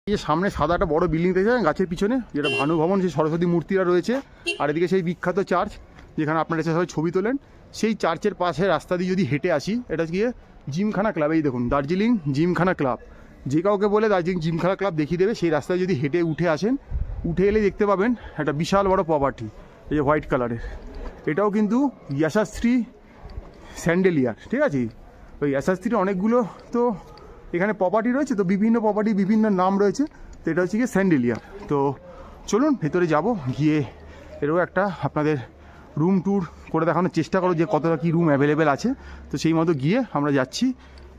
এই সামনে সাদা একটা বড় বিল্ডিং দেখেছেন গাছের পিছনে, যেটা ভানু ভবন, সেই সরস্বতী মূর্তিরা রয়েছে। আর এদিকে সেই বিখ্যাত চার্চ যেখানে আপনারা এসে সবাই ছবি তোলেন, সেই চার্চের পাশে রাস্তা দিয়ে যদি হেঁটে আসি, এটা গিয়ে জিমখানা ক্লাব। এই দেখুন দার্জিলিং জিমখানা ক্লাব, যে কাউকে বলে দার্জিলিং জিমখানা ক্লাব দেখিয়ে দেবে। সেই রাস্তায় যদি হেঁটে উঠে আসেন, উঠে এলে দেখতে পাবেন একটা বিশাল বড় প্রপার্টি, এই যে হোয়াইট কালারের। এটাও কিন্তু ইয়াশাশ্রী স্যান্ডেলিয়ার, ঠিক আছে। ওই ইয়াশাশ্রীর অনেকগুলো তো এখানে প্রপার্টি রয়েছে, তো বিভিন্ন প্রপার্টি বিভিন্ন নাম রয়েছে, তো এটা হচ্ছে গিয়ে স্যান্ডেলিয়ার। তো চলুন ভেতরে যাব, গিয়ে এরও একটা আপনাদের রুম ট্যুর করে দেখানোর চেষ্টা করো যে কতটা কী রুম অ্যাভেলেবেল আছে। তো সেই মতো গিয়ে আমরা যাচ্ছি।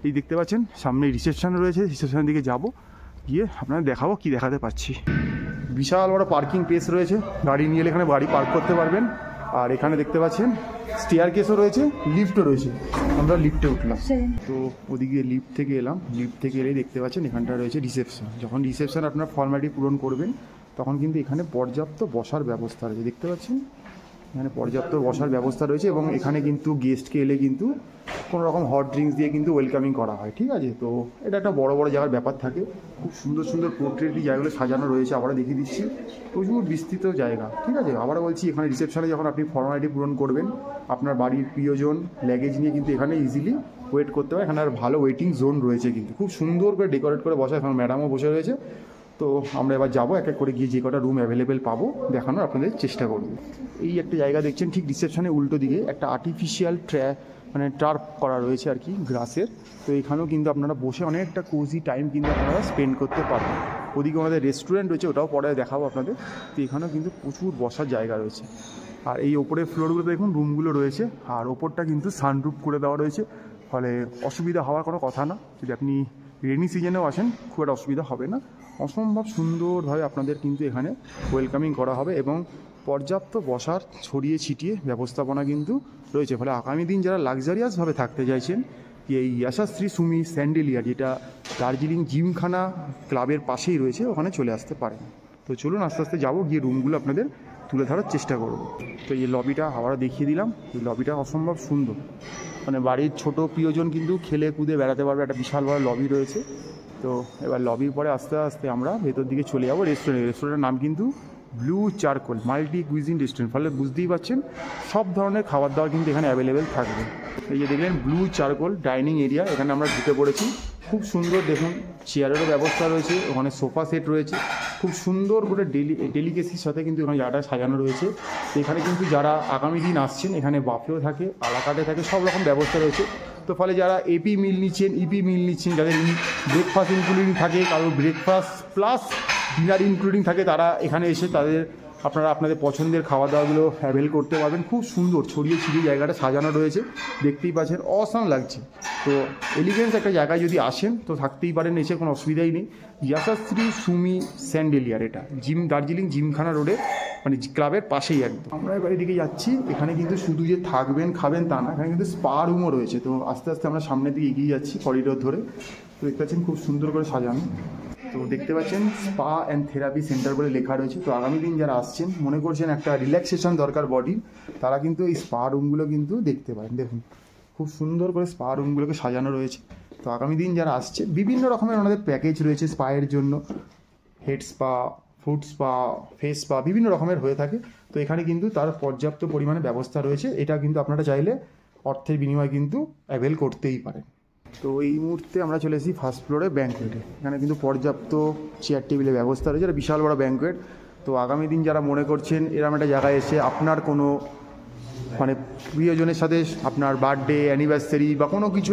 এই দেখতে পাচ্ছেন সামনে রিসেপশন রয়েছে, রিসেপশনের দিকে যাব, গিয়ে আপনাদের দেখাবো কি দেখাতে পাচ্ছি। বিশাল বড় পার্কিং প্লেস রয়েছে, গাড়ি নিয়ে এলে এখানে গাড়ি পার্ক করতে পারবেন। আর এখানে দেখতে পাচ্ছেন স্টেয়ার কেসও রয়েছে, লিফটও রয়েছে। আমরা লিফটে উঠলাম, তো ওদিকে লিফট থেকে এলাম। লিফট থেকে এলেই দেখতে পাচ্ছেন এখানটা রয়েছে রিসেপশন। যখন রিসেপশন আপনার ফর্মালিটি পূরণ করবেন, তখন কিন্তু এখানে পর্যাপ্ত বসার ব্যবস্থা রয়েছে, দেখতে পাচ্ছেন এখানে পর্যাপ্ত বসার ব্যবস্থা রয়েছে। এবং এখানে কিন্তু গেস্টকে এলে কিন্তু কোনো রকম হট ড্রিঙ্কস দিয়ে কিন্তু ওয়েলকামিং করা হয়, ঠিক আছে। তো এটা একটা বড় বড় জায়গার ব্যাপার থাকে, খুব সুন্দর সুন্দর পোর্ট্রেটই জায়গাগুলো সাজানো রয়েছে। আবার দেখিয়ে দিচ্ছি, প্রচুর বিস্তৃত জায়গা, ঠিক আছে। আবার বলছি, এখানে রিসেপশনে যখন আপনি ফর্মালিটি পূরণ করবেন, আপনার বাড়ির প্রিয়জন লাগেজ নিয়ে কিন্তু এখানে ইজিলি ওয়েট করতে পারে। এখানে আর ভালো ওয়েটিং জোন রয়েছে, কিন্তু খুব সুন্দর করে ডেকোরেট করে বসা। এখন ম্যাডামও বসে রয়েছে। তো আমরা এবার যাবো, এক এক করে গিয়ে যে কটা রুম অ্যাভেলেবেল পাবো দেখানোর আপনাদের চেষ্টা করব। এই একটা জায়গা দেখছেন, ঠিক রিসেপশনের উল্টো দিকে একটা আর্টিফিশিয়াল টার্ফ করা রয়েছে আর কি, গ্রাসের। তো এখানেও কিন্তু আপনারা বসে অনেকটা কোজি টাইম কিন্তু আপনারা স্পেন্ড করতে পারবেন। ওদিকে আমাদের রেস্টুরেন্ট রয়েছে, ওটাও পরে দেখাবো আপনাদের। তো এখানেও কিন্তু প্রচুর বসার জায়গা রয়েছে। আর এই ওপরের ফ্লোরগুলোতে দেখুন রুমগুলো রয়েছে, আর ওপরটা কিন্তু সানরুফ করে দেওয়া রয়েছে, ফলে অসুবিধা হওয়ার কোনো কথা না। যদি আপনি রেনি সিজনেও আসেন, খুব একটা অসুবিধা হবে না। অসম্ভব সুন্দরভাবে আপনাদের কিন্তু এখানে ওয়েলকামিং করা হবে, এবং পর্যাপ্ত বসার ছড়িয়ে ছিটিয়ে ব্যবস্থাপনা কিন্তু রয়েছে। ফলে আগামী দিন যারা লাক্সারিয়াসভাবে থাকতে চাইছেন, এই ইয়াশাশ্রী সুমি স্যান্ডেলিয়ার, যেটা দার্জিলিং জিমখানা ক্লাবের পাশেই রয়েছে, ওখানে চলে আসতে পারেন। তো চলুন আস্তে আস্তে যাবো, গিয়ে রুমগুলো আপনাদের তুলে ধরার চেষ্টা করব। তো এই লবিটা আবার দেখিয়ে দিলাম, এই লবিটা অসম্ভব সুন্দর। মানে বাড়ির ছোট প্রিয়জন কিন্তু খেলে কুদে বেড়াতে পারবে, একটা বিশাল বড় লবি রয়েছে। তো এবার লবির পরে আস্তে আস্তে আমরা ভেতর দিকে চলে যাবো রেস্টুরেন্টের নাম কিন্তু blue charcoal multi cuisine restaurant. ফলে বুঝতেই পারছেন সব ধরনের খাবার দাবার কিন্তু এখানে অ্যাভেলেবেল থাকবে। এই যে দেখলেন ব্লু চারকোল ডাইনিং এরিয়া, এখানে আমরা ঢুকে পড়েছি। খুব সুন্দর দেখুন, চেয়ারেরও ব্যবস্থা রয়েছে, ওখানে সোফা সেট রয়েছে, খুব সুন্দর করে ডেলিকেসির সাথে কিন্তু এখানে জায়গাটা সাজানো রয়েছে। এখানে কিন্তু যারা আগামী দিন আসছেন, এখানে বাফেও থাকে, আলাকাটে থাকে, সব রকম ব্যবস্থা রয়েছে। তো ফলে যারা এপি মিল নিচ্ছেন, ইপি মিল নিচ্ছেন, যাদের ব্রেকফাস্ট ইনক্লুডিং থাকে, কারোর ব্রেকফাস্ট প্লাস ডিনার ইনক্লুডিং থাকে, তারা এখানে এসে আপনারা আপনাদের পছন্দের খাওয়া দাওয়াগুলো অ্যাভেল করতে পারবেন। খুব সুন্দর ছড়িয়ে ছিটিয়ে জায়গাটা সাজানো রয়েছে, দেখতেই পাচ্ছেন অসাম লাগছে। তো এলিগেন্স একটা জায়গায় যদি আসেন তো থাকতেই পারেন, এসে কোনো অসুবিধাই নেই। ইয়াশাশ্রী সুমি স্যান্ডেলিয়ার, এটা দার্জিলিং জিমখানা রোডে, মানে ক্লাবের পাশেই একদম। আমরা এবার এদিকে যাচ্ছি। এখানে কিন্তু শুধু যে থাকবেন খাবেন তা না, এখানে কিন্তু স্পা রুমও রয়েছে। তো আস্তে আস্তে আমরা সামনের দিকে এগিয়ে যাচ্ছি করিডোর ধরে। তো দেখতে পাচ্ছেন খুব সুন্দর করে সাজানো। তো দেখতে পাচ্ছেন স্পা অ্যান্ড থেরাপি সেন্টার বলে লেখা রয়েছে। তো আগামী দিন যারা আসছেন, মনে করছেন একটা রিল্যাক্সেশন দরকার বডির, তারা কিন্তু এই স্পা রুমগুলো কিন্তু দেখতে পারেন। দেখুন খুব সুন্দর করে স্পা রুমগুলোকে সাজানো রয়েছে। তো আগামী দিন যারা আসছে, বিভিন্ন রকমের ওনাদের প্যাকেজ রয়েছে স্পায়ের জন্য, head spa, food spa, face spa, বিভিন্ন রকমের হয়ে থাকে। তো এখানে কিন্তু তার পর্যাপ্ত পরিমাণে ব্যবস্থা রয়েছে। এটা কিন্তু আপনারা চাইলে অর্থের বিনিময়ে কিন্তু অ্যাভেল করতেই পারেন। তো এই মুহূর্তে আমরা চলে এসেছি ফার্স্ট ফ্লোরে ব্যাঙ্কোয়েটে। এখানে কিন্তু পর্যাপ্ত চেয়ার টেবিলের ব্যবস্থা রয়েছে, এটা বিশাল বড় ব্যাঙ্কোয়েট। তো আগামী দিন যারা মনে করছেন এরকম একটা জায়গায় এসে আপনার কোনো মানে প্রিয়জনের সাথে আপনার বার্থডে, অ্যানিভার্সারি বা কোনো কিছু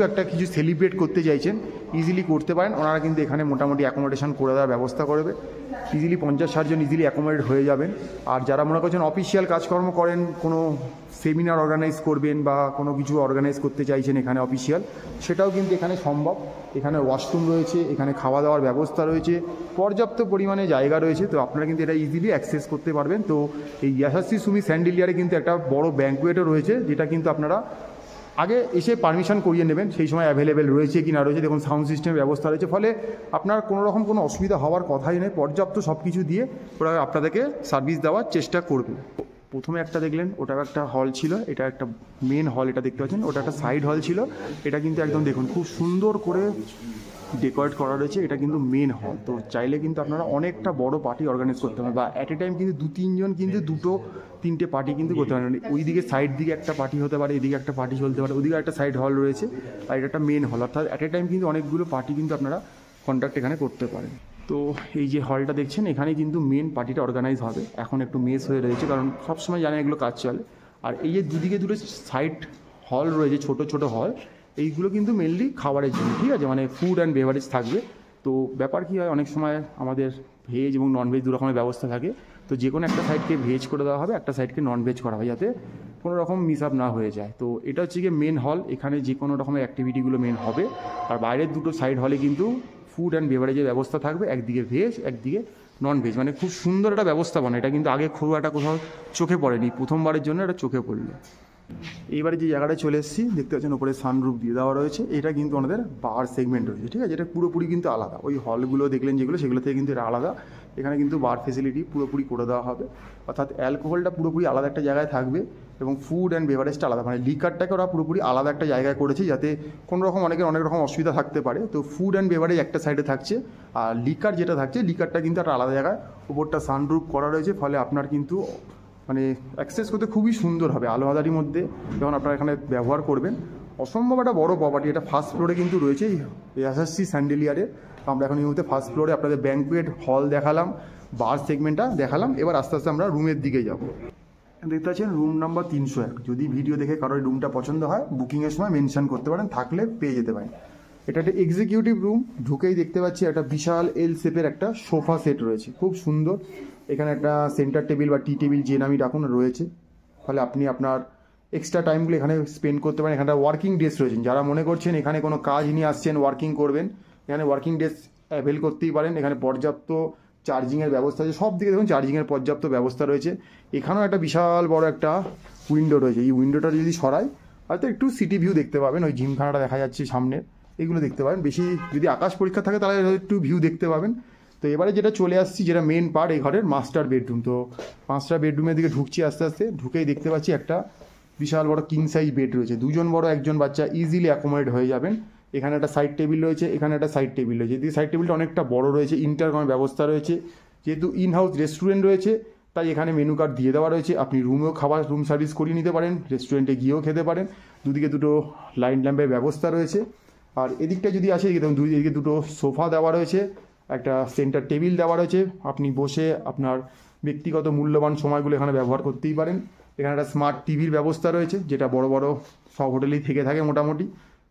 সেলিব্রেট করতে চাইছেন, ইজিলি করতে পারেন। ওনারা কিন্তু এখানে মোটামুটি অ্যাকোমোডেশন করে দেওয়ার ব্যবস্থা করবে। ইজিলি 50-60 জন ইজিলি অ্যাকোমোডেট হয়ে যাবেন। আর যারা মনে করছেন অফিসিয়াল কাজকর্ম করেন, কোনো সেমিনার অর্গানাইজ করবেন বা কোনো কিছু অর্গানাইজ করতে চাইছেন এখানে অফিসিয়াল, সেটাও কিন্তু এখানে সম্ভব। এখানে ওয়াশরুম রয়েছে, এখানে খাওয়া দাওয়ার ব্যবস্থা রয়েছে, পর্যাপ্ত পরিমাণে জায়গা রয়েছে। তো আপনারা কিন্তু এটা ইজিলি অ্যাক্সেস করতে পারবেন। তো এই ইয়াশাশ্রী সুমি স্যান্ডেলিয়ারে কিন্তু একটা বড় ব্যাঙ্কোয়েটও রয়েছে, যেটা কিন্তু আপনারা আগে এসে পারমিশন করিয়ে নেবেন, সেই সময় অ্যাভেলেবেল রয়েছে কি না রয়েছে। দেখুন সাউন্ড সিস্টেমের ব্যবস্থা রয়েছে, ফলে আপনার কোনো রকম কোনো অসুবিধা হওয়ার কথাই নেই। পর্যাপ্ত সব কিছু দিয়ে ওরা আপনাদেরকে সার্ভিস দেওয়ার চেষ্টা করবে। প্রথমে একটা দেখলেন, ওটা একটা হল ছিল, এটা একটা মেন হল, এটা দেখতে পাচ্ছেন, ওটা একটা সাইড হল ছিল। এটা কিন্তু একদম দেখুন খুব সুন্দর করে ডেকোরেট করা রয়েছে, এটা কিন্তু মেন হল। তো চাইলে কিন্তু আপনারা অনেকটা বড় পার্টি অর্গানাইজ করতে পারেন, বা অ্যাট এ টাইম কিন্তু 2-3 জন কিন্তু 2-3টে পার্টি কিন্তু করতে পারেন। ওইদিকে সাইড দিকে একটা পার্টি হতে পারে, এদিকে একটা পার্টি চলতে পারে, ওইদিকে একটা সাইড হল রয়েছে, আর এটা একটা মেন হল। অর্থাৎ অ্যাট এ টাইম কিন্তু অনেকগুলো পার্টি কিন্তু আপনারা কন্ট্যাক্ট এখানে করতে পারেন। তো এই যে হলটা দেখছেন, এখানে কিন্তু মেন পার্টিটা অর্গানাইজ হবে। এখন একটু মেস হয়ে রয়েছে, কারণ সবসময় জানেন এগুলো কাজ চলে। আর এই যে দুদিকে দুটো সাইড হল রয়েছে, ছোট ছোট হল, এইগুলো কিন্তু মেনলি খাবারের জন্য, ঠিক আছে, মানে ফুড অ্যান্ড বেভারেজ থাকবে। তো ব্যাপার কী হয়, অনেক সময় আমাদের ভেজ এবং ননভেজ দু রকমের ব্যবস্থা থাকে। তো যে কোনো একটা সাইডকে ভেজ করে দেওয়া হবে, একটা সাইডকে ননভেজ করা হয়, যাতে কোনো রকম মিস আপ না হয়ে যায়। তো এটা হচ্ছে গিয়ে মেন হল, এখানে যে কোনো রকমের অ্যাক্টিভিটিগুলো মেন হবে। আর বাইরের দুটো সাইড হলে কিন্তু ফুড অ্যান্ড বেভারেজের ব্যবস্থা থাকবে, একদিকে ভেজ একদিকে ননভেজ। মানে খুব সুন্দর একটা ব্যবস্থাপনা, এটা কিন্তু আগে খুব একটা কোথাও চোখে পড়েনি, প্রথমবারের জন্য এটা চোখে পড়লো। এইবারে যে জায়গাটায় চলে এসেছি, দেখতে পাচ্ছেন ওপরে সানরুফ দিয়ে দেওয়া রয়েছে। এটা কিন্তু আমাদের বার সেগমেন্ট রয়েছে, ঠিক আছে, এটা পুরোপুরি কিন্তু আলাদা। ওই হলগুলো দেখলেন যেগুলো, সেগুলো থেকে কিন্তু এটা আলাদা। এখানে কিন্তু বার ফেসিলিটি পুরোপুরি করে দেওয়া হবে, অর্থাৎ অ্যালকোহলটা পুরোপুরি আলাদা একটা জায়গায় থাকবে এবং ফুড অ্যান্ড বেভারেজটা আলাদা। মানে লিকারটাকে ওরা পুরোপুরি আলাদা একটা জায়গায় করেছে, যাতে কোনো রকম অনেক রকম অসুবিধা থাকতে পারে। তো ফুড অ্যান্ড বেভারেজ একটা সাইডে থাকছে, আর লিকার যেটা থাকছে, লিকারটা কিন্তু একটা আলাদা জায়গায় ওপরটা সানরুফ করা রয়েছে। ফলে আপনার কিন্তু মানে অ্যাক্সেস করতে খুবই সুন্দর হবে আলো আধারির মধ্যে যখন আপনারা এখানে ব্যবহার করবেন। অসম্ভব একটা বড় প্রপার্টি, এটা ফার্স্ট ফ্লোরে কিন্তু রয়েছে এসএসসি স্যান্ডেলিয়ারে। আমরা এখন এই মুহূর্তে ফার্স্ট ফ্লোরে আপনাদের ব্যাঙ্কুয়েট হল দেখালাম, বার সেগমেন্টটা দেখালাম। এবার আস্তে আস্তে আমরা রুমের দিকে যাব। দেখতে পাচ্ছেন রুম নাম্বার 301। যদি ভিডিও দেখে কারোর রুমটা পছন্দ হয়, বুকিংয়ের সময় মেনশন করতে পারেন, থাকলে পেয়ে যেতে পারেন। এটা একটা এক্সিকিউটিভ রুম। ঢুকেই দেখতে পাচ্ছি একটা বিশাল এল শেপের একটা সোফা সেট রয়েছে, খুব সুন্দর। এখানে একটা সেন্টার টেবিল বা টি টেবিল যে নামই ডাকুন রয়েছে, ফলে আপনি আপনার এক্সট্রা টাইমগুলো এখানে স্পেন্ড করতে পারেন। এখানে ওয়ার্কিং ডেস্ক রয়েছে, যারা মনে করছেন এখানে কোনো কাজ নিয়ে আসছেন, ওয়ার্কিং করবেন, এখানে ওয়ার্কিং ডেস্ক অ্যাভেল করতেই পারেন। এখানে পর্যাপ্ত চার্জিংয়ের ব্যবস্থা আছে, সব দিকে দেখুন চার্জিংয়ের পর্যাপ্ত ব্যবস্থা রয়েছে। এখানেও একটা বিশাল বড় একটা উইন্ডো রয়েছে, এই উইন্ডোটা যদি সরাই হয়তো একটু সিটি ভিউ দেখতে পাবেন। ওই জিমখানাটা দেখা যাচ্ছে সামনে, এগুলো দেখতে পাবেন। বেশি যদি আকাশ পরীক্ষা থাকে তাহলে একটু ভিউ দেখতে পাবেন। তো এবারে যেটা চলে আসছি, যেটা মেন পার্ট, এই ঘরের মাস্টার বেডরুম। তো মাস্টার বেডরুমের দিকে ঢুকছি আস্তে আস্তে। ঢুকেই দেখতে পাচ্ছি একটা বিশাল বড় কিং সাইজ বেড রয়েছে, দুজন বড় একজন বাচ্চা ইজিলি অ্যাকোমোডেট হয়ে যাবেন। এখানে একটা সাইড টেবিল রয়েছে, এখানে একটা সাইড টেবিল রয়েছে। এদিকে সাইড টেবিলটা অনেকটা বড় রয়েছে, ইন্টারকমের ব্যবস্থা রয়েছে। যেহেতু ইন হাউস রেস্টুরেন্ট রয়েছে, তাই এখানে মেনু কার্ড দিয়ে দেওয়া রয়েছে। আপনি রুমেও খাবার, রুম সার্ভিস করিয়ে নিতে পারেন, রেস্টুরেন্টে গিয়েও খেতে পারেন। দুদিকে দুটো লাইন ল্যাম্পের ব্যবস্থা রয়েছে। আর এদিকটা যদি আসে, এদিকে দেখুন দুদিকে দুটো সোফা দেওয়া রয়েছে, একটা সেন্টার টেবিল দেওয়া রয়েছে। আপনি বসে আপনার ব্যক্তিগত মূল্যবান সময়গুলো এখানে ব্যবহার করতেই পারেন। এখানে একটা স্মার্ট টিভির ব্যবস্থা রয়েছে, যেটা বড় বড় সব হোটেলেই থেকে থাকে মোটামুটি।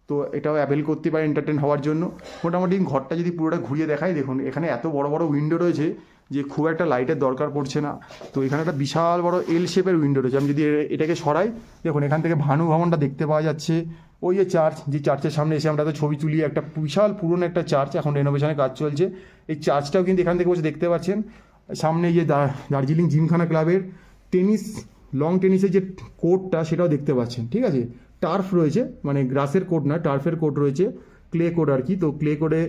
তো এটাও অ্যাভেল করতে পারেন এন্টারটেন হওয়ার জন্য। মোটামুটি ঘরটা যদি পুরোটা ঘুরিয়ে দেখাই, দেখুন এখানে এত বড় বড় উইন্ডো রয়েছে যে খুব একটা লাইটের দরকার পড়ছে না। তো এখানে একটা বিশাল বড় এল শেপের উইন্ডো রয়েছে। আমি যদি এটাকে সরাই, দেখুন এখান থেকে ভানু ভবনটা দেখতে পাওয়া যাচ্ছে। ওই যে চার্চ, যে চার্চের সামনে এসে আমরা তো ছবি তুলি, একটা বিশাল পুরনো একটা চার্চ, এখন রেনোভেশনের কাজ চলছে। এই চার্চটাও কিন্তু এখান থেকে বসে দেখতে পাচ্ছেন। সামনে যে দার্জিলিং জিমখানা ক্লাবের টেনিস, লং টেনিসের যে কোর্টটা, সেটাও দেখতে পাচ্ছেন, ঠিক আছে। টার্ফ রয়েছে, মানে গ্রাসের কোর্ট না, টার্ফের কোর্ট রয়েছে, ক্লে কোর্ট আর কি। তো ক্লে কোর্টে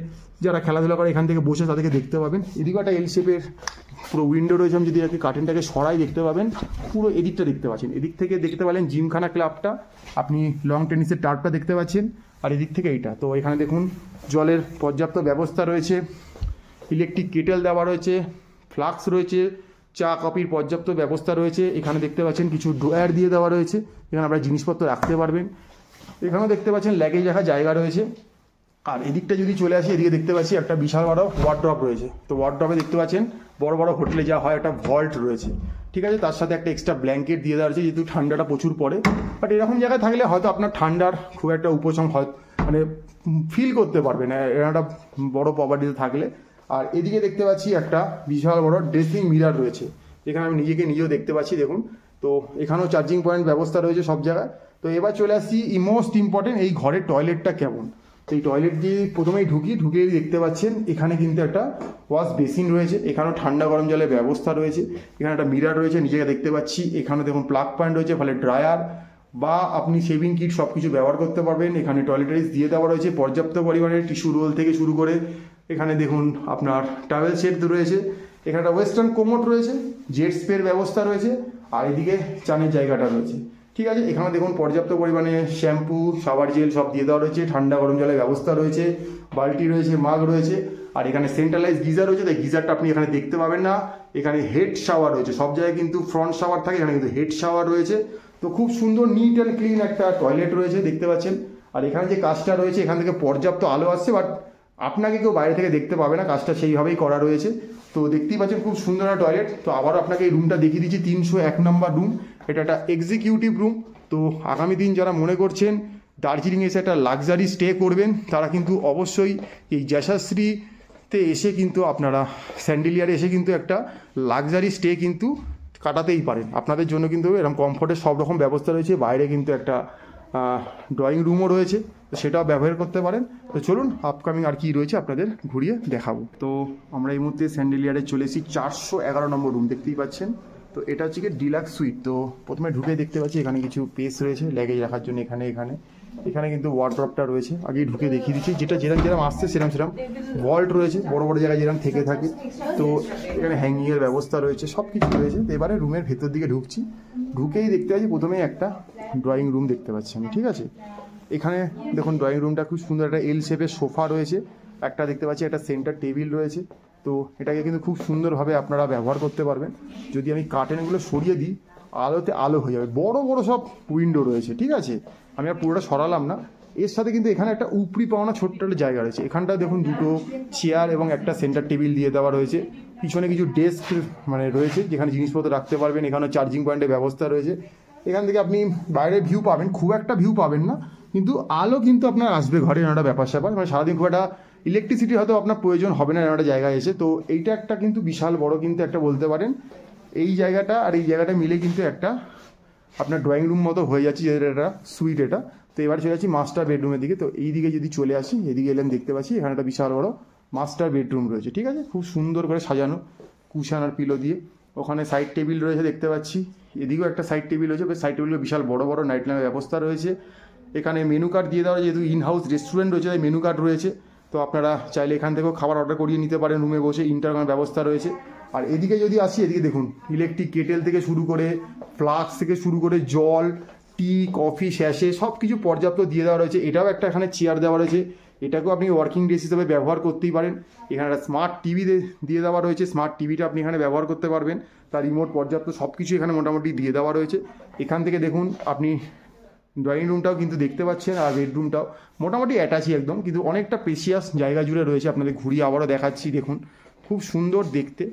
যারা খেলাধুলা করে এখান থেকে বসে তাদেরকে দেখতে পাবেন। এদিকে একটা এল শেপের পুরো উইন্ডো রয়েছে। আমি যদি এটাকে কার্টেনটাকে সরাই, দেখতে পাবেন পুরো এদিকটা দেখতে পাচ্ছেন। এদিক থেকে দেখতে পেলেন জিমখানা ক্লাবটা, আপনি লং টেনিসের টার্ফটা দেখতে পাচ্ছেন, আর এদিক থেকে এইটা। তো এখানে দেখুন জলের পর্যাপ্ত ব্যবস্থা রয়েছে, ইলেকট্রিক কেটেল দেওয়া রয়েছে, ফ্লাক্স রয়েছে, চা কফির পর্যাপ্ত ব্যবস্থা রয়েছে। এখানে দেখতে পাচ্ছেন কিছু ড্রয়ার দিয়ে দেওয়া রয়েছে, এখানে আপনারা জিনিসপত্র রাখতে পারবেন। এখানেও দেখতে পাচ্ছেন লাগেজ রাখার জায়গা রয়েছে। আর এদিকটা যদি চলে আসি, এদিকে দেখতে পাচ্ছি একটা বিশাল বড় ওয়ার্ড্রপ রয়েছে। তো ওয়ার্ড্রপে দেখতে পাচ্ছেন বড় বড় হোটেলে যা হয় একটা ভল্ট রয়েছে, ঠিক আছে। তার সাথে একটা এক্সট্রা ব্ল্যাঙ্কেট দিয়ে দেওয়া রয়েছে, যেহেতু ঠান্ডাটা প্রচুর পড়ে। বাট এরকম জায়গায় থাকলে হয়তো আপনার ঠান্ডার খুব একটা উপশম হয়, মানে ফিল করতে পারবে না এরকম একটা বড় প্রপার্টিতে থাকলে। আর এদিকে দেখতে পাচ্ছি একটা বিশাল বড় ড্রেসিং মিরার রয়েছে, যেখানে আমি নিজেও দেখতে পাচ্ছি, দেখুন। তো এখানেও চার্জিং পয়েন্ট ব্যবস্থা রয়েছে সব জায়গায়। তো এবার চলে আসছি মোস্ট ইম্পর্টেন্ট, এই ঘরের টয়লেটটা কেমন। তো এই টয়লেট দিয়ে প্রথমেই ঢুকে দেখতে পাচ্ছেন এখানে কিন্তু একটা ওয়াশ বেসিন রয়েছে, এখানেও ঠান্ডা গরম জলের ব্যবস্থা রয়েছে। এখানে একটা মিরার রয়েছে, নিজেকে দেখতে পাচ্ছি। এখানে দেখুন প্লাগ পয়েন্ট রয়েছে, ফলে ড্রায়ার বা আপনি শেভিং কিট সব কিছু ব্যবহার করতে পারবেন। এখানে টয়লেটারিজ দিয়ে দেওয়া রয়েছে পর্যাপ্ত পরিমাণে, টিস্যু রোল থেকে শুরু করে। এখানে দেখুন আপনার টাওয়েল সেট রয়েছে, এখানে একটা ওয়েস্টার্ন কোমোড রয়েছে, জেট স্প্রের ব্যবস্থা রয়েছে, আর এদিকে চানের জায়গাটা রয়েছে, ঠিক আছে। এখানে দেখুন পর্যাপ্ত পরিমাণে শ্যাম্পু, শাওয়ার জেল সব দিয়ে দেওয়া রয়েছে, ঠান্ডা গরম জলের ব্যবস্থা রয়েছে, বালতি রয়েছে, মাগ রয়েছে, আর এখানে সেন্ট্রালাইজ গিজার রয়েছে। তাই গিজারটা আপনি এখানে দেখতে পাবেন না। এখানে হেড শাওয়ার রয়েছে, সব জায়গায় কিন্তু ফ্রন্ট শাওয়ার থাকে, এখানে কিন্তু হেড শাওয়ার রয়েছে। তো খুব সুন্দর নিট অ্যান্ড ক্লিন একটা টয়লেট রয়েছে, দেখতে পাচ্ছেন। আর এখানে যে কাজটা রয়েছে, এখান থেকে পর্যাপ্ত আলো আসছে, বাট আপনাকে কেউ বাইরে থেকে দেখতে পাবে না, কাজটা সেইভাবেই করা রয়েছে। তো দেখতেই পাচ্ছেন খুব সুন্দর একটা টয়লেট। তো আবারও আপনাকে এই রুমটা দেখিয়ে দিচ্ছি, 301 নম্বর রুম। এটা একটা এক্সিকিউটিভ রুম। তো আগামী দিন যারা মনে করছেন দার্জিলিং এসে একটা লাক্সারি স্টে করবেন, তারা কিন্তু অবশ্যই এই যশস্বীতে এসে কিন্তু আপনারা স্যান্ডেলিয়ারে এসে কিন্তু একটা লাক্সারি স্টে কিন্তু কাটাতেই পারেন। আপনাদের জন্য কিন্তু এরকম কমফোর্টের সব রকম ব্যবস্থা রয়েছে। বাইরে কিন্তু একটা ড্রয়িং রুমও রয়েছে, তো সেটাও ব্যবহার করতে পারেন। তো চলুন আপকামিং আর কি রয়েছে আপনাদের ঘুরিয়ে দেখাবো। তো আমরা এই মুহূর্তে স্যান্ডেলিয়ারে চলে এসেছি 411 নম্বর রুম, দেখতেই পাচ্ছেন। তো এটা হচ্ছে কি ডিলাক্স সুইট। তো প্রথমে ঢুকে দেখতে পাচ্ছি এখানে কিছু পেস রয়েছে লাগেজ রাখার জন্য। এখানে কিন্তু ওয়ার্ড্রপটা রয়েছে, আগেই ঢুকে দেখিয়ে দিচ্ছি। যেটা যেরকম আসছে সেরকম ভল্ট রয়েছে, বড় বড় জায়গায় যেরকম থেকে থাকে। তো এখানে হ্যাঙ্গিংয়ের ব্যবস্থা রয়েছে, সব কিছু রয়েছে। তো এবারে রুমের ভেতর দিকে ঢুকছি। ঢুকেই দেখতে পাচ্ছি প্রথমেই একটা ড্রয়িং রুম দেখতে পাচ্ছি আমি, ঠিক আছে। এখানে দেখুন ড্রয়িং রুমটা খুব সুন্দর, একটা এল শেপের সোফা রয়েছে, একটা দেখতে পাচ্ছি একটা সেন্টার টেবিল রয়েছে। তো এটাকে কিন্তু খুব সুন্দরভাবে আপনারা ব্যবহার করতে পারবেন। যদি আমি কার্টেনগুলো সরিয়ে দিই, আলোতে আলো হয়ে যাবে। বড় বড় সব উইন্ডো রয়েছে, ঠিক আছে। আমি আর পুরোটা সরালাম না। এর সাথে কিন্তু এখানে একটা উপরি পাওনা ছোট্ট একটা জায়গা রয়েছে। এখানটা দেখুন দুটো চেয়ার এবং একটা সেন্টার টেবিল দিয়ে দেওয়া রয়েছে। পিছনে কিছু ডেস্ক মানে রয়েছে, যেখানে জিনিসপত্র রাখতে পারবেন। এখানে চার্জিং পয়েন্টের ব্যবস্থা রয়েছে। এখান থেকে আপনি বাইরের ভিউ পাবেন, খুব একটা ভিউ পাবেন না, কিন্তু আলো কিন্তু আপনার আসবে ঘরে, একটা ব্যাপার স্যাপার। মানে সারাদিন খুব একটা ইলেকট্রিসিটি হয়তো আপনার প্রয়োজন হবে না একটা জায়গায় এসে। তো এইটা একটা কিন্তু বিশাল বড় কিন্তু একটা বলতে পারেন, এই জায়গাটা আর এই জায়গাটা মিলে কিন্তু একটা আপনার ড্রয়িং রুম মতো হয়ে যাচ্ছে, যেটা একটা সুইট এটা। তো এবার চলে যাচ্ছি মাস্টার বেডরুমের দিকে। তো এই দিকে যদি চলে আসি, এদিকে এলেন দেখতে পাচ্ছি এখানে একটা বিশাল বড় মাস্টার বেডরুম রয়েছে, ঠিক আছে। খুব সুন্দর করে সাজানো কুশন আর পিলো দিয়ে। ওখানে সাইড টেবিল রয়েছে দেখতে পাচ্ছি, এদিকেও একটা সাইড টেবিল রয়েছে। সাইড টেবিলগুলো বিশাল বড় বড় নাইট ল্যাম্পের ব্যবস্থা রয়েছে। এখানে মেনু কার্ড দিয়ে দেওয়া, যেহেতু ইন হাউস রেস্টুরেন্ট রয়েছে তাই মেনু কার্ড রয়েছে। তো আপনারা চাইলে এখান থেকেও খাবার অর্ডার করিয়ে নিতে পারেন রুমে বসে, ইন্টারকমের ব্যবস্থা রয়েছে। আর এদিকে যদি আসি, এদিকে দেখুন ইলেকট্রিক কেটেল থেকে শুরু করে ফ্লাক্স থেকে শুরু করে জল, টি, কফি, স্যাশে সব কিছু পর্যাপ্ত দিয়ে দেওয়া রয়েছে। এটাও একটা এখানে চেয়ার দেওয়া রয়েছে, এটাকেও আপনি ওয়ার্কিং ডেস্ক হিসেবে ব্যবহার করতেই পারেন। এখানে একটা স্মার্ট টিভি দিয়ে দেওয়া রয়েছে, স্মার্ট টিভিটা আপনি এখানে ব্যবহার করতে পারবেন। তার রিমোট পর্যাপ্ত সব কিছু এখানে মোটামুটি দিয়ে দেওয়া রয়েছে। এখান থেকে দেখুন আপনি ড্রয়িং রুমটাও কিন্তু দেখতে পাচ্ছেন, আর বেডরুমটাও মোটামুটি অ্যাটাচই একদম, কিন্তু অনেকটা পেশিয়াস জায়গা জুড়ে রয়েছে। আপনাদের ঘুরিয়ে আবারও দেখাচ্ছি, দেখুন খুব সুন্দর দেখতে,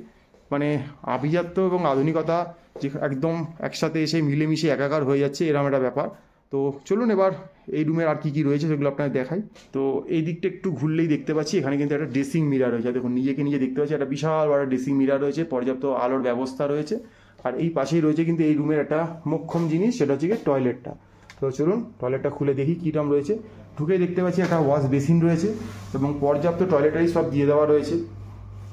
মানে আভিজাত্য এবং আধুনিকতা যে একদম একসাথে এসে মিলেমিশে একাকার হয়ে যাচ্ছে, এরকম একটা ব্যাপার। তো চলুন এবার এই রুমের আর কী কী রয়েছে সেগুলো আপনাদের দেখাই। তো এই দিকটা একটু ঘুরলেই দেখতে পাচ্ছি এখানে কিন্তু একটা ড্রেসিং মিরার রয়েছে। দেখুন নিজেকে নিজে দেখতে পাচ্ছি, একটা বিশাল বড় ড্রেসিং মিরার রয়েছে, পর্যাপ্ত আলোর ব্যবস্থা রয়েছে। আর এই পাশেই রয়েছে কিন্তু এই রুমের একটা মোক্ষম জিনিস, সেটা হচ্ছে কি টয়লেটটা। তো চলুন টয়লেটটা খুলে দেখি কীরকম রয়েছে। ঢুকে দেখতে পাচ্ছি একটা ওয়াশ বেসিন রয়েছে এবং পর্যাপ্ত টয়লেটারি সব দিয়ে দেওয়া রয়েছে।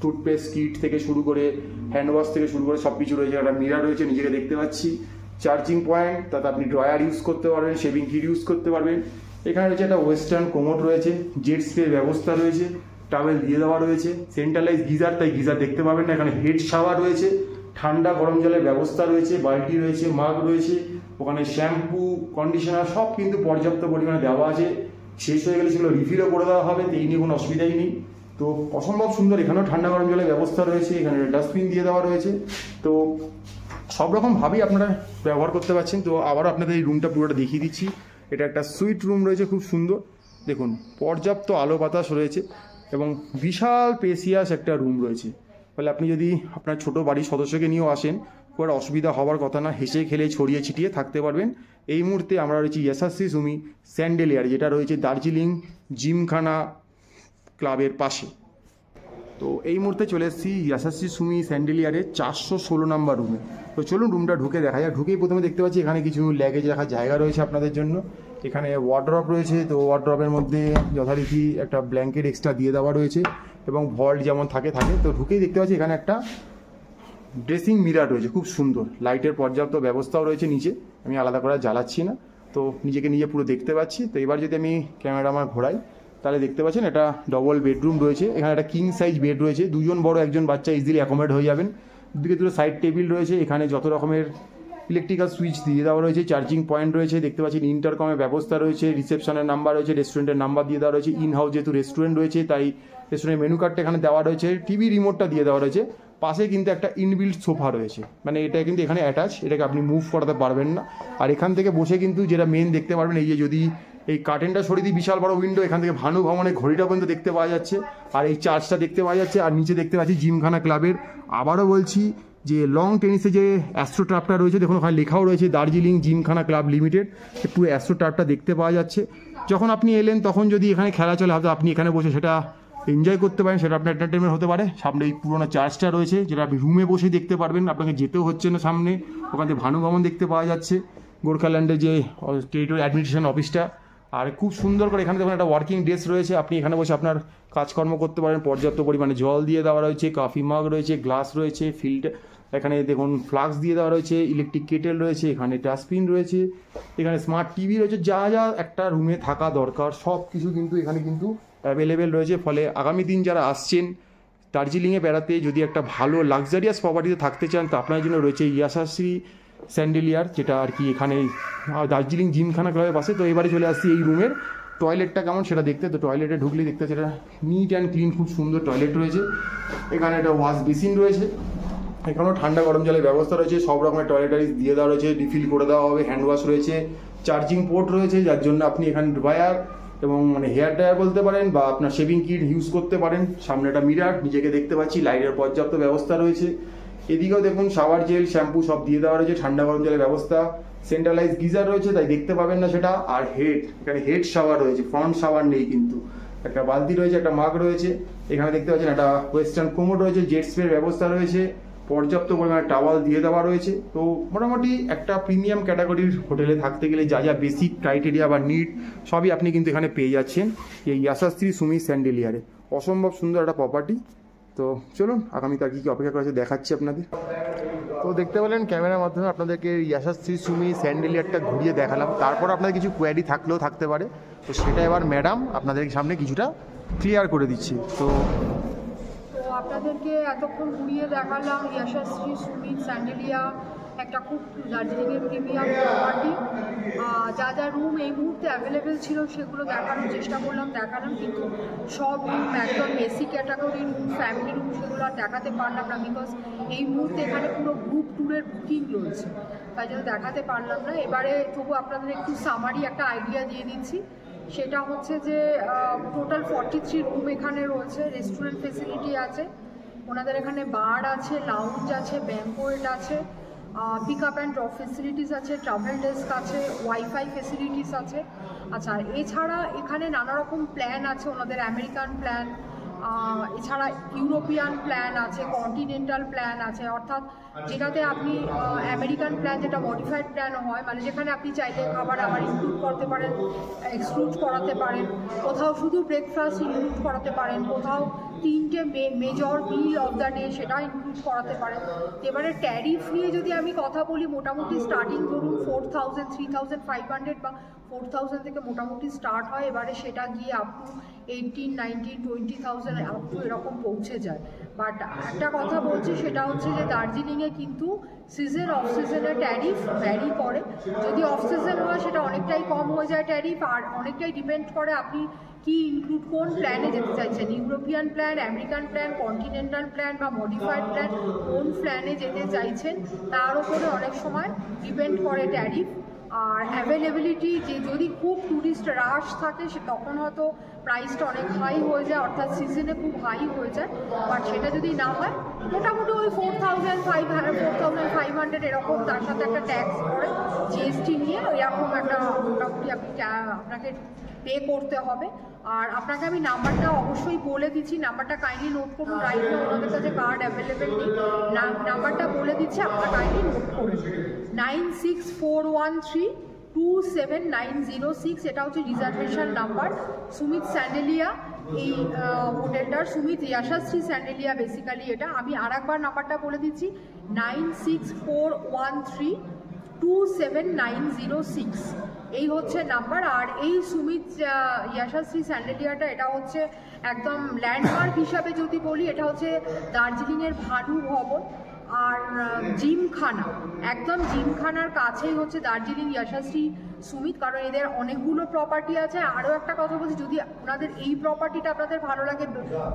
টুথপেস্ট কিট থেকে শুরু করে হ্যান্ড ওয়াশ থেকে শুরু করে সব কিছু রয়েছে। একটা মিরার রয়েছে, নিজেকে দেখতে পাচ্ছি। চার্জিং পয়েন্ট, তাতে আপনি ড্রয়ার ইউজ করতে পারবেন, শেভিং কিট ইউজ করতে পারবেন। এখানে রয়েছে একটা ওয়েস্টার্ন কোমোড রয়েছে, জেট স্প্রের ব্যবস্থা রয়েছে, টাওয়েল দিয়ে দেওয়া রয়েছে, সেন্ট্রালাইজ গিজার, তাই গিজার দেখতে পাবেন না। এখানে হেড শাওয়ার রয়েছে, ঠান্ডা গরম জলের ব্যবস্থা রয়েছে, বালতি রয়েছে, মাগ রয়েছে। ওখানে শ্যাম্পু, কন্ডিশনার সব কিন্তু পর্যাপ্ত পরিমাণে দেওয়া আছে। শেষ হয়ে গেলে সেগুলো রিফিলও করে দেওয়া হবে, তো এই নিয়ে কোনো অসুবিধাই নেই। তো অসম্ভব সুন্দর, এখানেও ঠান্ডা গরম জলের ব্যবস্থা রয়েছে, এখানে ডাস্টবিন দিয়ে দেওয়া রয়েছে। তো সব রকমভাবেই আপনারা ব্যবহার করতে পারছেন। তো আবারও আপনাদের এই রুমটা পুরোটা দেখিয়ে দিচ্ছি। এটা একটা সুইট রুম রয়েছে, খুব সুন্দর দেখুন, পর্যাপ্ত আলো বাতাস রয়েছে এবং বিশাল পেসিয়াস একটা রুম রয়েছে। ফলে আপনি যদি আপনার ছোটো বাড়ির সদস্যকে নিয়েও আসেন, খুব একটা অসুবিধা হওয়ার কথা না, হেসে খেলে ছড়িয়ে ছিটিয়ে থাকতে পারবেন। এই মুহূর্তে আমরা রয়েছি যশস্বী সুমি স্যান্ডেলিয়ার, যেটা রয়েছে দার্জিলিং জিমখানা ক্লাবের পাশে। তো এই মুহূর্তে চলে এসেছি যশস্বী সুমি স্যান্ডেলিয়ারের 416 নম্বর রুমে। তো চলুন রুমটা ঢুকে দেখা যায়। ঢুকেই প্রথমে দেখতে পাচ্ছি এখানে কিছু ল্যাগেজ রাখার জায়গা রয়েছে আপনাদের জন্য। এখানে ওয়ার্ড্রপ রয়েছে, তো ওয়ার্ড্রপের মধ্যে যথারীতি একটা ব্ল্যাঙ্কেট এক্সট্রা দিয়ে দেওয়া রয়েছে এবং ভল্ট যেমন থাকে। তো ঢুকেই দেখতে পাচ্ছি এখানে একটা ড্রেসিং মিরার রয়েছে, খুব সুন্দর, লাইটের পর্যাপ্ত ব্যবস্থাও রয়েছে নিচে, আমি আলাদা করে জ্বালাচ্ছি না। তো নিজেকে নিজে পুরো দেখতে পাচ্ছি। তো এবার যদি আমি ক্যামেরা আমার ঘোরাই, তাহলে দেখতে পাচ্ছেন এটা ডবল বেডরুম রয়েছে। এখানে একটা কিং সাইজ বেড রয়েছে, দুজন বড় একজন বাচ্চা ইজিলি অ্যাকোমোডেট হয়ে যাবেন। দুদিকে দুটো সাইড টেবিল রয়েছে, এখানে যত রকমের ইলেকট্রিক্যাল সুইচ দিয়ে দেওয়া রয়েছে, চার্জিং পয়েন্ট রয়েছে, দেখতে পাচ্ছেন ইন্টারকমের ব্যবস্থা রয়েছে, রিসেপশনের নাম্বার রয়েছে, রেস্টুরেন্টের নাম্বার দিয়ে দেওয়া রয়েছে। ইন হাউস যেহেতু রেস্টুরেন্ট রয়েছে তাই রেস্টুরেন্টের মেনু কার্ডটা এখানে দেওয়া রয়েছে, টিভি রিমোটটা দিয়ে দেওয়া রয়েছে। পাশে কিন্তু একটা ইনবিল্ট সোফা রয়েছে, মানে এটা কিন্তু এখানে অ্যাটাচ, এটাকে আপনি মুভ করাতে পারবেন না। আর এখান থেকে বসে কিন্তু যেটা মেন দেখতে পারবেন, এই যে যদি এই কার্টেনটা সরিয়ে দিই, বিশাল বড় উইন্ডো, এখান থেকে ভানু ভবনের ঘড়িটা পর্যন্ত দেখতে পাওয়া যাচ্ছে, আর এই চার্চটা দেখতে পাওয়া যাচ্ছে। আর নিচে দেখতে পাচ্ছি জিমখানা ক্লাবের, আবারও বলছি যে লং টেনিসে যে অ্যাস্ট্রো টার্ফটা রয়েছে, দেখুন ওখানে লেখাও রয়েছে দার্জিলিং জিমখানা ক্লাব লিমিটেড, পুরো অ্যাস্ট্রো টার্ফটা দেখতে পাওয়া যাচ্ছে। যখন আপনি এলেন তখন যদি এখানে খেলা চলে, হয়তো আপনি এখানে বসে সেটা এনজয় করতে পারেন, সেটা আপনার এন্টারটেনমেন্ট হতে পারে। সামনে এই পুরোনো চার্চটা রয়েছে, যেটা আপনি রুমে বসে দেখতে পারবেন, আপনাকে যেতেও হচ্ছে না সামনে। ওখান থেকে ভানু ভবন দেখতে পাওয়া যাচ্ছে, গোর্খাল্যান্ডের যে টেরিটরি অ্যাডমিনিস্ট্রেশন অফিসটা। আর খুব সুন্দর করে এখানে দেখুন একটা ওয়ার্কিং ডেস্ক রয়েছে, আপনি এখানে বসে আপনার কাজকর্ম করতে পারেন। পর্যাপ্ত পরিমাণে জল দিয়ে দেওয়া রয়েছে, কফি মাগ রয়েছে, গ্লাস রয়েছে, ফিল্টার, এখানে দেখুন ফ্লাক্স দিয়ে দেওয়া রয়েছে, ইলেকট্রিক কেটেল রয়েছে, এখানে ডাস্টবিন রয়েছে, এখানে স্মার্ট টিভি রয়েছে, যা যা একটা রুমে থাকা দরকার সব কিছু কিন্তু এখানে কিন্তু অ্যাভেলেবেল রয়েছে। ফলে আগামী দিন যারা আসছেন দার্জিলিংয়ে বেড়াতে, যদি একটা ভালো লাক্সারিয়াস প্রপার্টিতে থাকতে চান, তো আপনার জন্য রয়েছে ইয়াশাশ্রী স্যান্ডেলিয়ার, যেটা আর কি এখানে দার্জিলিং জিমখানা ক্লাবের পাশে। তো এবারে চলে আসছি এই রুমের টয়লেটটা কেমন সেটা দেখতে। তো টয়লেটে ঢুকলে দেখতে সেটা নিট অ্যান্ড ক্লিন, খুব সুন্দর টয়লেট রয়েছে। এখানে একটা ওয়াশ বেসিন রয়েছে, এখানেও ঠান্ডা গরম জলের ব্যবস্থা রয়েছে, সব রকমের টয়লেটারি দিয়ে দেওয়া রয়েছে, রিফিল করে দেওয়া হবে, হ্যান্ড ওয়াশ রয়েছে, চার্জিং পোর্ট রয়েছে, যার জন্য আপনি এখানে ড্রায়ার এবং মানে হেয়ার ড্রায়ার বলতে পারেন বা আপনার শেভিং কিট ইউজ করতে পারেন। সামনে একটা মিরার, নিজেকে দেখতে পাচ্ছি, লাইটের পর্যাপ্ত ব্যবস্থা রয়েছে। এদিকেও দেখুন শাওয়ার জেল, শ্যাম্পু সব দিয়ে দেওয়া রয়েছে, ঠান্ডা গরম জলের ব্যবস্থা, সেন্ট্রালাইজ গিজার রয়েছে তাই দেখতে পাবেন না সেটা। আর এখানে হেড শাওয়ার রয়েছে, ফ্রন্ট শাওয়ার নেই কিন্তু। একটা বালতি রয়েছে, একটা মাগ রয়েছে, এখানে দেখতে পাচ্ছেন একটা ওয়েস্টার্ন কোমোড রয়েছে, জেট স্প্রের ব্যবস্থা রয়েছে, পর্যাপ্ত পরিমাণে টাওয়াল দিয়ে দেওয়া রয়েছে। তো মোটামুটি একটা প্রিমিয়াম ক্যাটাগরির হোটেলে থাকতে গেলে যা যা বেসিক ক্রাইটেরিয়া বা নিড সবই আপনি কিন্তু এখানে পেয়ে যাচ্ছেন এই ইয়াশাশ্রী সুমিত স্যান্ডেলিয়ারে। অসম্ভব সুন্দর একটা প্রপার্টি। তো চলুন আগামী তার কী কী অপেক্ষা করেছে দেখাচ্ছি আপনাদের। তো দেখতে পেলেন ক্যামেরার মাধ্যমে আপনাদেরকে ইয়াশাশ্রী সুমিত স্যান্ডেলিয়ারটা ঘুরিয়ে দেখালাম। তারপর আপনাদের কিছু কোয়ারি থাকলেও থাকতে পারে, তো সেটা এবার ম্যাডাম আপনাদের সামনে কিছুটা ক্লিয়ার করে দিচ্ছি। তো আপনাদেরকে এতক্ষণ ঘুরিয়ে দেখালাম ইয়াশাশ্রী সুমিত স্যান্ডেলিয়া, একটা খুব দার্জিলিংয়ের প্রিমিয়াম প্রপার্টি। যা যা রুম এই মুহূর্তে অ্যাভেলেবেল ছিল সেগুলো দেখানোর চেষ্টা করলাম, দেখালাম, কিন্তু সব রুম একদম basic category room, family room, সেগুলো আর দেখাতে পারলাম না, বিকজ এই মুহূর্তে এখানে পুরো গ্রুপ ট্যুরের বুকিং রয়েছে, তাই জন্য দেখাতে পারলাম না। এবারে তবু আপনাদের একটু সামারি একটা আইডিয়া দিয়ে দিচ্ছি। সেটা হচ্ছে যে টোটাল 43 রুম এখানে রয়েছে, রেস্টুরেন্ট ফেসিলিটি আছে, ওনাদের এখানে বার আছে, লাউঞ্জ আছে, ব্যাঙ্কোয়েট আছে, pick up and drop facilities আছে, ট্রাভেল ডেস্ক আছে, ওয়াইফাই ফেসিলিটিস আছে। আচ্ছা, এছাড়া এখানে নানা রকম প্ল্যান আছে, ওনাদের আমেরিকান প্ল্যান, এছাড়া ইউরোপিয়ান প্ল্যান আছে, কন্টিনেন্টাল প্ল্যান আছে, অর্থাৎ যেটাতে আপনি আমেরিকান প্ল্যান যেটা মডিফাইড প্ল্যান হয়, মানে যেখানে আপনি চাইলে খাবার আবার ইনক্লুড করতে পারেন, এক্সক্লুড করাতে পারেন, কোথাও শুধু ব্রেকফাস্ট ইনক্লুড করাতে পারেন, কোথাও 3টে major meal of the day সেটা ইনক্লুড করাতে পারেন। এবারে ট্যারিফ নিয়ে যদি আমি কথা বলি, মোটামুটি স্টার্টিং ধরুন 4000, 3500 বা 4000 থেকে মোটামুটি স্টার্ট হয়, এবারে সেটা গিয়ে আপ টু 18, 19, 20,000 আপ টু এরকম পৌঁছে যায়। বাট একটা কথা বলছি, সেটা হচ্ছে যে দার্জিলিংয়ে কিন্তু সিজন অফ সিজনের ট্যারিফ ভ্যারি করে। যদি অফ সিজন হয় সেটা অনেকটাই কম হয়ে যায় ট্যারিফ, আর অনেকটাই ডিপেন্ড করে আপনি কি ইনক্লুড কোন প্ল্যানে যেতে চাইছেন, European plan, American plan, continental plan বা মডিফাইড প্ল্যান, কোন প্ল্যানে যেতে চাইছেন তার উপরে অনেক সময় ডিপেন্ড করে ট্যারিফ। আর অ্যাভেলেবিলিটি, যে যদি খুব ট্যুরিস্ট রাশ থাকে সে তখন হয়তো প্রাইসটা অনেক হাই হয়ে যায়, অর্থাৎ সিজনে খুব হাই হয়ে যায়। বাট সেটা যদি না হয়, মোটামুটি ওই 4500 এরকম, তার সাথে একটা ট্যাক্স পড়ে জিএসটি নিয়ে, এরকম একটা মোটামুটি আপনাকে পে করতে হবে। আর আপনাকে আমি নাম্বারটা অবশ্যই বলে দিচ্ছি, নাম্বারটা কাইন্ডলি নোট করুন। রাইট না ওনাদের কাছে কার্ড অ্যাভেলেবেল নেই, নাম্বারটা বলে দিচ্ছি, আপনারা কাইন্ডলি নোট করুন। 9641327906, এটা হচ্ছে রিজার্ভেশন নাম্বার। সুমিত স্যান্ডেলিয়া এই হোটেলটার, সুমিত ইয়াশাশ্রী স্যান্ডেলিয়া বেসিক্যালি এটা। আমি আর একবার নাম্বারটা বলে দিচ্ছি, 9641327906, এই হচ্ছে নাম্বার। আর এই সুমিত ইয়াশাশ্রী স্যান্ডেলিয়াটা, এটা হচ্ছে একদম ল্যান্ডমার্ক হিসাবে যদি বলি, এটা হচ্ছে দার্জিলিংয়ের ভানু ভবন। আর জিমখানা, একদম জিমখানার কাছেই হচ্ছে দার্জিলিং যশস্বী সুমিত, কারণ এদের অনেকগুলো প্রপার্টি আছে। আরও একটা কথা বলছি, যদি আপনাদের এই প্রপার্টিটা আপনাদের ভালো লাগে,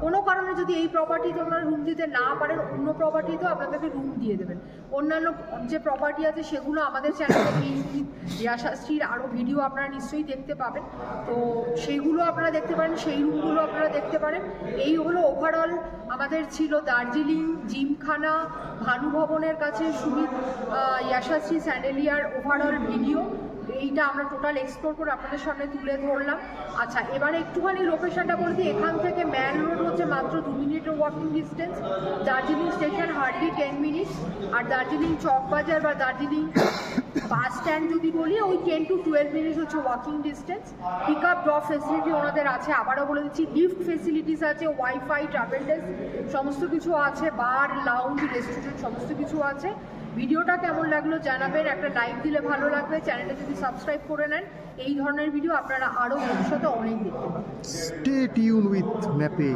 কোনো কারণে যদি এই প্রপার্টিতে আপনারা রুম দিতে না পারেন, অন্য প্রপার্টিতেও আপনাদেরকে রুম দিয়ে দেবেন। অন্যান্য যে প্রপার্টি আছে সেগুলো আমাদের চ্যানেলে এই সুমিত যশস্বীর আরও ভিডিও আপনারা নিশ্চয়ই দেখতে পাবেন, তো সেইগুলো আপনারা দেখতে পারেন, সেই রুমগুলো আপনারা দেখতে পারেন। এই হলো ওভারঅল আমাদের ছিল দার্জিলিং, জিমখানা, ভানু ভবনের কাছে সুমিত যশস্বী স্যান্ডেলিয়ার ওভারঅল ভিডিও। এইটা আমরা টোটাল এক্সপ্লোর করে আপনাদের সামনে তুলে ধরলাম। আচ্ছা, এবারে একটুখানি লোকেশনটা বলে দিই। এখান থেকে ম্যান রোড হচ্ছে মাত্র 2 মিনিটের walking distance, Darjeeling station hardly 10 minute, আর দার্জিলিং চকবাজার বা দার্জিলিং বাস স্ট্যান্ড যদি বলি ওই 10 to 12 মিনিট হচ্ছে walking distance. Pick up drop facility ওনাদের আছে, আবারও বলে দিচ্ছি, লিফট ফেসিলিটিস আছে, ওয়াইফাই, ট্রাভেল ডেস্ক সমস্ত কিছু আছে, বার, লাউঞ্জ, রেস্টুরেন্ট সমস্ত কিছু আছে। ভিডিওটা কেমন লাগলো জানাবেন, একটা লাইক দিলে ভালো লাগবে। চ্যানেলটা যদি সাবস্ক্রাইব করে নেন, এই ধরনের ভিডিও আপনারা আরও ভবিষ্যতে অনেক দেখতে পাবেন। Stay tune with mapping.